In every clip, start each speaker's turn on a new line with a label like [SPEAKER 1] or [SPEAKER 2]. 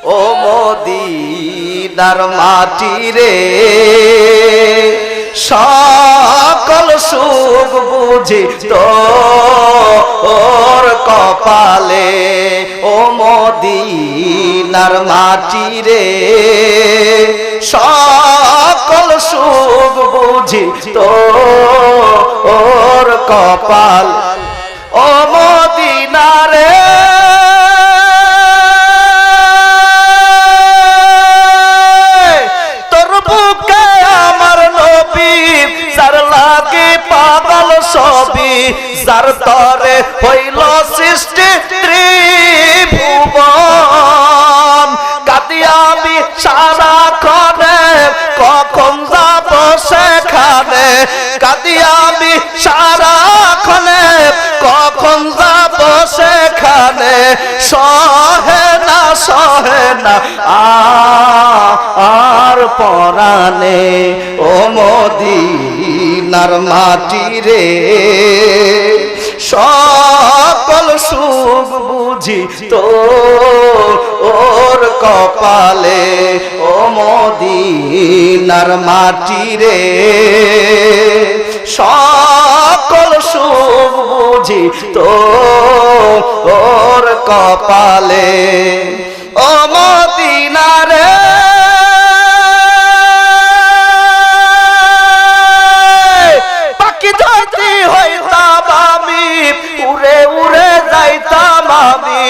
[SPEAKER 1] ও মদিনার মাটি রে সকল সুখ বুঝি তোর কপালে ও মদিনার মাটি রে সকল সুখ বুঝি তোর কপাল ও মদিনা রে তোর বুকে আমার নবী যার লাগে পাগল সবই যার তরে হইল সৃষ্টি ত্রিভুবন কাঁদি আমি সারাক্ষণে কখন যাব সেখানে কাঁদি আমি সারাক্ষণে কখন যাব সেখানে সহে না আর পরাণে ও মদিনার মাটি রে সকল সুখ বুঝি তোর কপালে ও মদিনার মাটি রে সকল সুখ বুঝি তোর কপালে ও মদিনা রে পাখি যদি হইতাম আমি উড়ে উড়ে যাইতাম আমি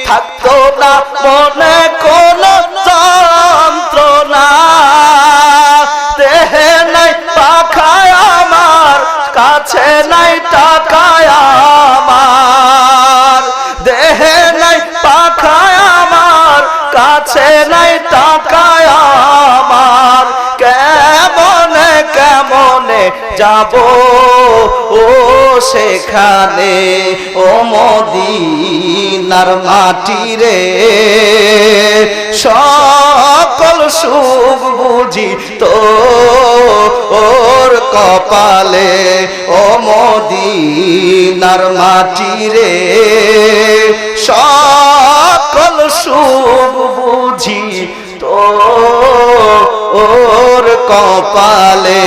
[SPEAKER 1] থাকতো না মনে কোন যন্ত্রণা দেহে নাই পাখায় আমার কাছে নাই টাকায় আমার দেহে নাই পাখায় আমার কাছে নাই টাকায় আমার কেমনে কেমনে যাব ও সেখানে ও মদিনার মাটি রে সকল সুখ বুঝি তোর কপালে ও মদিনার মাটি রে সকল সুখ বুঝি তোর কপালে